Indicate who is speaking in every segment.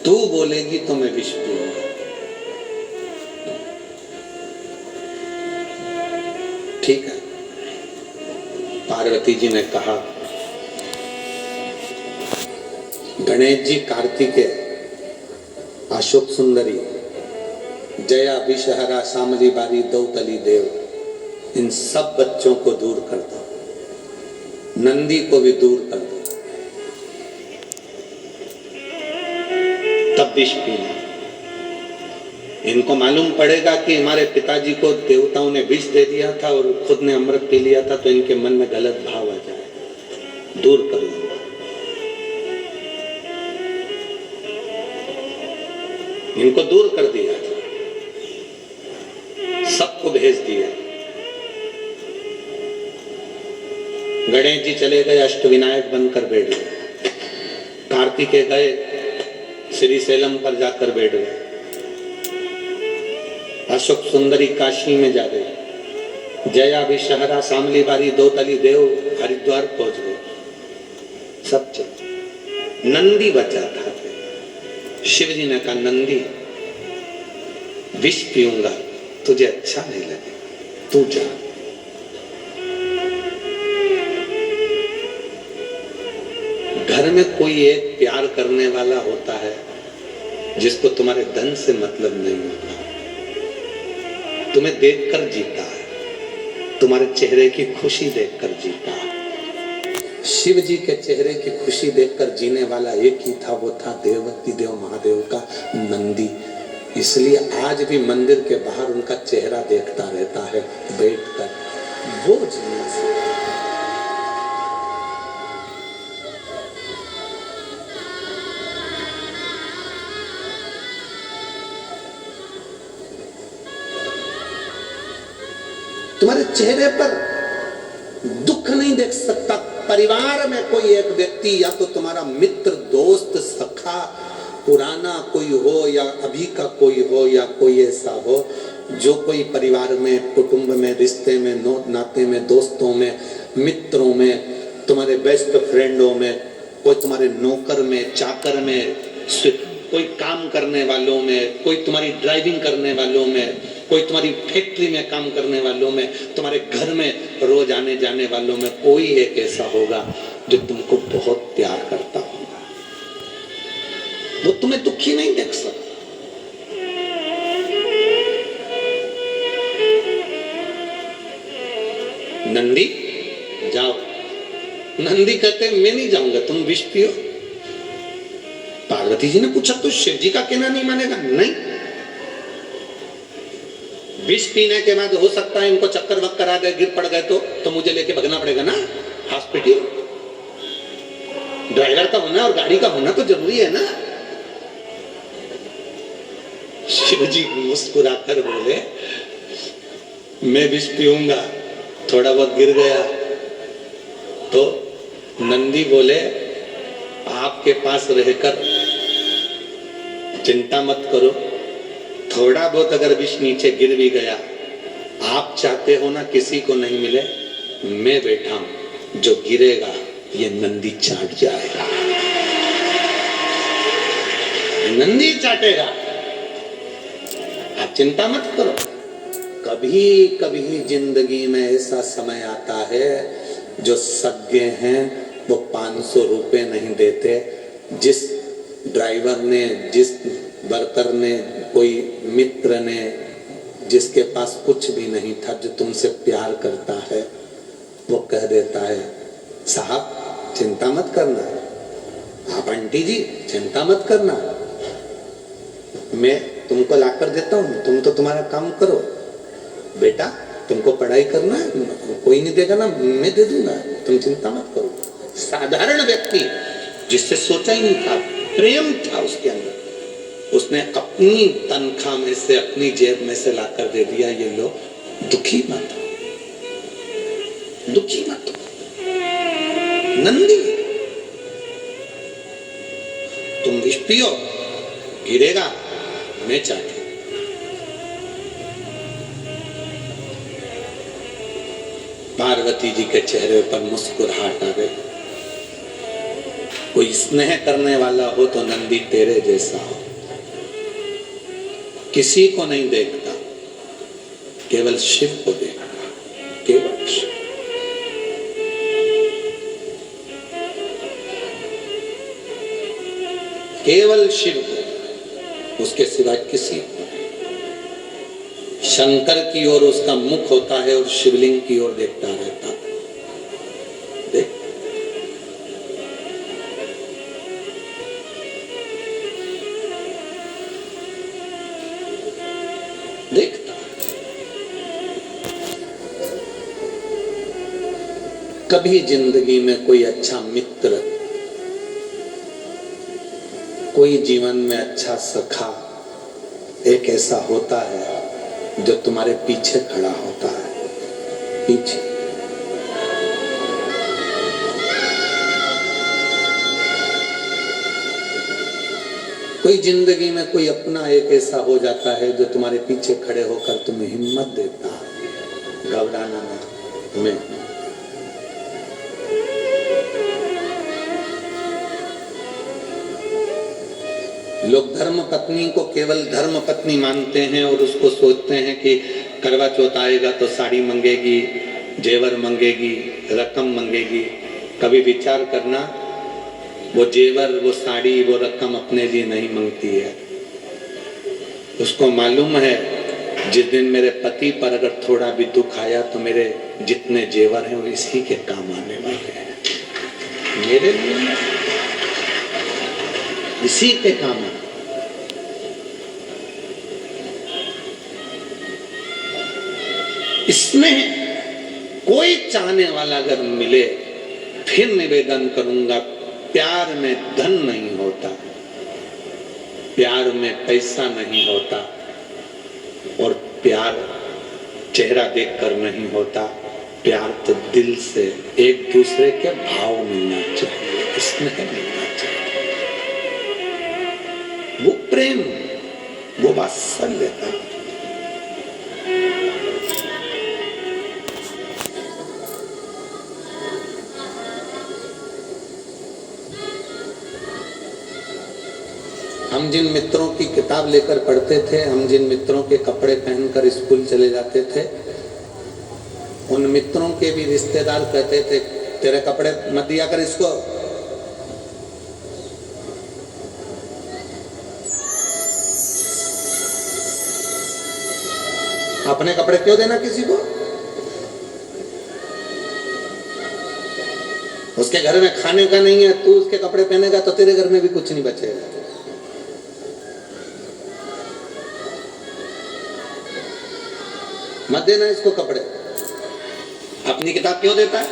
Speaker 1: तू बोलेगी तो मैं विष पीऊंगा। ठीक है। पार्वती जी ने कहा, गणेश जी, कार्तिकेय, अशोक सुंदरी, जया, विषहरा, शामली, बारी, दौतली देव, इन सब बच्चों को दूर कर दो, नंदी को भी दूर कर दो, तब विष पीना। इनको मालूम पड़ेगा कि हमारे पिताजी को देवताओं ने विष दे दिया था और खुद ने अमृत पी लिया था, तो इनके मन में गलत भाव आ जाए। दूर कर लो। इनको दूर कर दिया, सबको भेज दिया। गणेश जी चले गए, अष्टविनायक बनकर बैठ गए। कार्तिकेय गए, श्रीशैलम पर जाकर बैठ गए। अशोक सुंदरी काशी में जा गई। जया, विषहरा, शामली, बारी, दौतली देव हरिद्वार पहुंच गए। सब चल। नंदी बचा था। शिव जी ने कहा, नंदी, विष पीऊंगा, तुझे अच्छा नहीं लगेगा, तू जा। घर में कोई एक प्यार करने वाला होता है जिसको तुम्हारे धन से मतलब नहीं होता, तुम्हें देखकर जीता है, तुम्हारे चेहरे की खुशी देखकर जीता है। शिव जी के चेहरे की खुशी देखकर जीने वाला एक ही था, वो था देवकी देव महादेव का नंदी। इसलिए आज भी मंदिर के बाहर उनका चेहरा देखता रहता है बैठकर। वो जीने से तुम्हारे चेहरे पर दुख नहीं देख सकता। परिवार में कोई एक व्यक्ति, या तो तुम्हारा मित्र, दोस्त, सखा, पुराना कोई हो, या अभी का कोई हो, या कोई ऐसा हो जो कोई परिवार में, कुटुंब में, रिश्ते में, नाते में, दोस्तों में, मित्रों में, तुम्हारे बेस्ट फ्रेंडों में, कोई तुम्हारे नौकर में, चाकर में, कोई काम करने वालों में, कोई तुम्हारी ड्राइविंग करने वालों में, कोई तुम्हारी फैक्ट्री में काम करने वालों में, तुम्हारे घर में रोज आने जाने वालों में कोई एक ऐसा होगा जो तुमको बहुत प्यार करता होगा। वो तुम्हें दुखी नहीं देख सकता। नंदी, जाओ। नंदी कहते, मैं नहीं जाऊंगा, तुम विष पियो। पार्वती जी ने पूछा, तो शिव जी का कहना नहीं मानेगा? नहीं। विष पीने के बाद हो सकता है इनको चक्कर वक्कर आ गए, गिर पड़ गए, तो मुझे लेके भगना पड़ेगा ना हॉस्पिटल। ड्राइवर का होना और गाड़ी का होना तो जरूरी है ना। शिव जी मुस्कुराकर बोले, मैं विष पीऊंगा, थोड़ा बहुत गिर गया तो। नंदी बोले, आपके पास रहकर चिंता मत करो, थोड़ा बहुत अगर विष नीचे गिर भी गया, आप चाहते हो ना किसी को नहीं मिले, मैं बैठा हूं, जो गिरेगा ये नंदी चाट जाएगा, नंदी चाटेगा, आप चिंता मत करो। कभी कभी जिंदगी में ऐसा समय आता है जो सज्ञ हैं वो 500 रुपए नहीं देते। जिस ड्राइवर ने, जिस वर्कर ने, कोई मित्र ने, जिसके पास कुछ भी नहीं था, जो तुमसे प्यार करता है, वो कह देता है, साहब चिंता मत करना, आप आंटी जी चिंता मत करना, मैं तुमको लाकर देता हूँ, तुम तो तुम्हारा काम करो, बेटा तुमको पढ़ाई करना है, कोई नहीं देगा ना, मैं दे दूंगा, तुम चिंता मत करो। साधारण व्यक्ति जिससे सोचा ही नहीं था, प्रेम था उसके अंदर, उसने अपनी तनख्वाह में से, अपनी जेब में से लाकर दे दिया। ये लो, दुखी मत हो, दुखी मत हो। नंदी, तुम विष पियो, गिरेगा, मैं चाहती। पार्वती जी के चेहरे पर मुस्कुराहट आ गई। कोई स्नेह करने वाला हो तो नंदी तेरे जैसा हो, किसी को नहीं देखता, केवल शिव को देखता, केवल शिव। केवल शिव को, उसके सिवाय किसी को। शंकर की ओर उसका मुख होता है और शिवलिंग की ओर देखता रहता। देख, देखता। कभी जिंदगी में कोई अच्छा मित्र, कोई जीवन में अच्छा सखा एक ऐसा होता है जो तुम्हारे पीछे खड़ा होता है, पीछे। कोई जिंदगी में कोई अपना एक ऐसा हो जाता है जो तुम्हारे पीछे खड़े होकर तुम्हें हिम्मत देता है, घबराना नहीं। मैं लोग धर्म पत्नी को केवल धर्म पत्नी मानते हैं और उसको सोचते हैं कि करवा चौथ आएगा तो साड़ी मांगेगी, जेवर मांगेगी, रकम मांगेगी। कभी विचार करना, वो जेवर, वो साड़ी, वो रकम अपने लिए नहीं मांगती है। उसको मालूम है जिस दिन मेरे पति पर अगर थोड़ा भी दुख आया तो मेरे जितने जेवर हैं वो इसी के काम आने वाले हैं, मेरे लिए इसी के काम है। इसमें कोई चाहने वाला अगर मिले, फिर निवेदन करूंगा, प्यार में धन नहीं होता, प्यार में पैसा नहीं होता, और प्यार चेहरा देखकर नहीं होता। प्यार तो दिल से एक दूसरे के भाव मिलना चाहिए, स्नेह मिलना चाहिए, वो प्रेम, वो वात्सल्यता। हम जिन मित्रों की किताब लेकर पढ़ते थे, हम जिन मित्रों के कपड़े पहनकर स्कूल चले जाते थे, उन मित्रों के भी रिश्तेदार कहते थे तेरे कपड़े मत दिया कर इसको। अपने कपड़े क्यों देना किसी को? उसके घर में खाने का नहीं है, तू उसके कपड़े पहनेगा तो तेरे घर में भी कुछ नहीं बचेगा। मत देना इसको कपड़े। अपनी किताब क्यों देता है?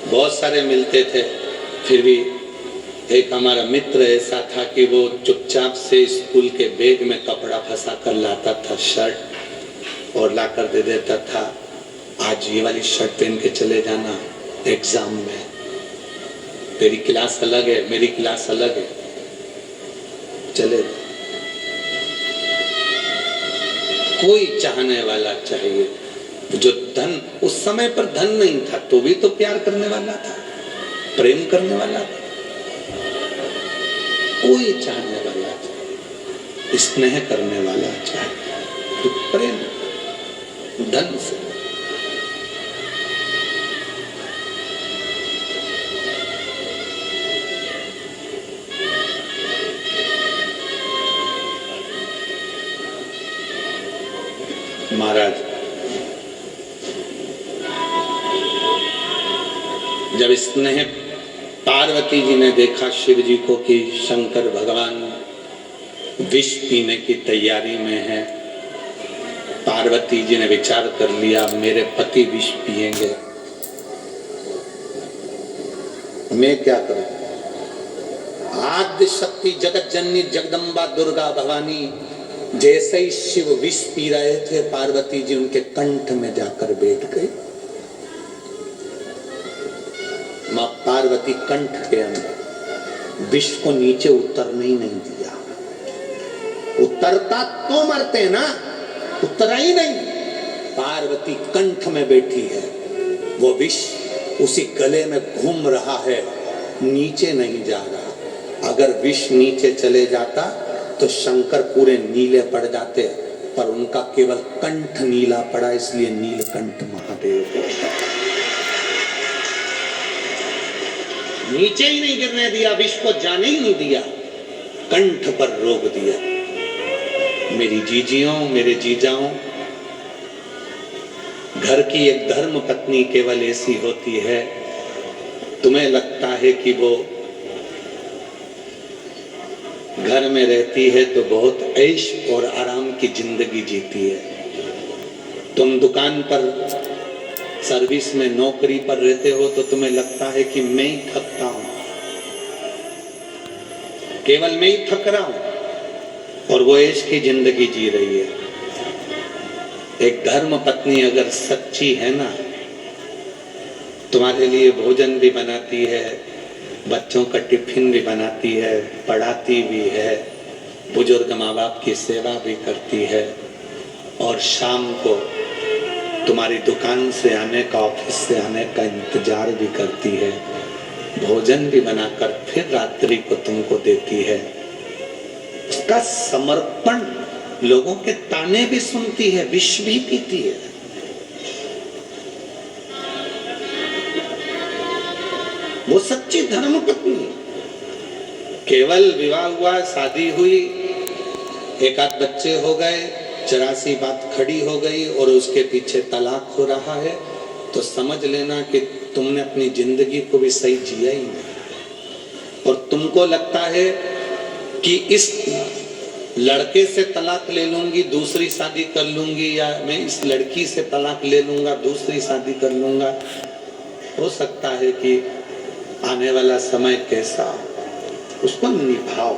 Speaker 1: बहुत सारे मिलते थे, फिर भी एक हमारा मित्र ऐसा था कि वो चुपचाप से स्कूल के बैग में कपड़ा फंसा कर लाता था, शर्ट, और लाकर दे देता था, आज ये वाली शर्ट पहन के चले जाना एग्जाम में, तेरी क्लास अलग है, मेरी क्लास अलग है, चले। कोई चाहने वाला चाहिए, जो धन, उस समय पर धन नहीं था तो भी तो प्यार करने वाला था, प्रेम करने वाला था। कोई चाहने वाला चाहिए, स्नेह करने वाला चाहिए, तो प्रेम धन से। महाराज जब स्नेह पार्वती जी ने देखा शिव जी को कि शंकर भगवान विष पीने की तैयारी में है, पार्वती जी ने विचार कर लिया मेरे पति विष पिएंगे, मैं क्या करूं? आद्य शक्ति जगत जननी जगदम्बा दुर्गा भवानी जैसे ही शिव विष पी रहे थे, पार्वती जी उनके कंठ में जाकर बैठ गई। मां पार्वती कंठ के अंदर विष को नीचे उतरने ही नहीं दिया। उतरता तो मरते ना, उतरा ही नहीं। पार्वती कंठ में बैठी है, वो विष उसी गले में घूम रहा है, नीचे नहीं जा रहा। अगर विष नीचे चले जाता तो शंकर पूरे नीले पड़ जाते, पर उनका केवल कंठ नीला पड़ा, इसलिए नीलकंठ महादेव। नीचे ही नहीं गिरने दिया, विष को जाने ही नहीं दिया, कंठ पर रोक दिया। मेरी जीजियों, मेरे जीजाओं, घर की एक धर्म पत्नी केवल ऐसी होती है, तुम्हें लगता है कि वो घर में रहती है तो बहुत ऐश और आराम की जिंदगी जीती है। तुम दुकान पर सर्विस में नौकरी पर रहते हो तो तुम्हें लगता है कि मैं ही थकता हूं, केवल मैं ही थक रहा हूं, और वो ऐश की जिंदगी जी रही है। एक धर्म पत्नी अगर सच्ची है ना, तुम्हारे लिए भोजन भी बनाती है, बच्चों का टिफिन भी बनाती है, पढ़ाती भी है, बुजुर्ग माँ बाप की सेवा भी करती है, और शाम को तुम्हारी दुकान से आने का, ऑफिस से आने का इंतजार भी करती है, भोजन भी बनाकर फिर रात्रि को तुमको देती है। उसका समर्पण, लोगों के ताने भी सुनती है, विष भी पीती है। वो सच्ची धर्म पत्नी। केवल विवाह हुआ, शादी हुई, एक आध बच्चे हो गए, 84 बात खड़ी हो गई और उसके पीछे तलाक हो रहा है, तो समझ लेना कि तुमने अपनी जिंदगी को भी सही जिया ही नहीं। और तुमको लगता है कि इस लड़के से तलाक ले लूंगी, दूसरी शादी कर लूंगी, या मैं इस लड़की से तलाक ले लूंगा, दूसरी शादी कर लूंगा। हो सकता है कि आने वाला समय कैसा, उसको निभाओ।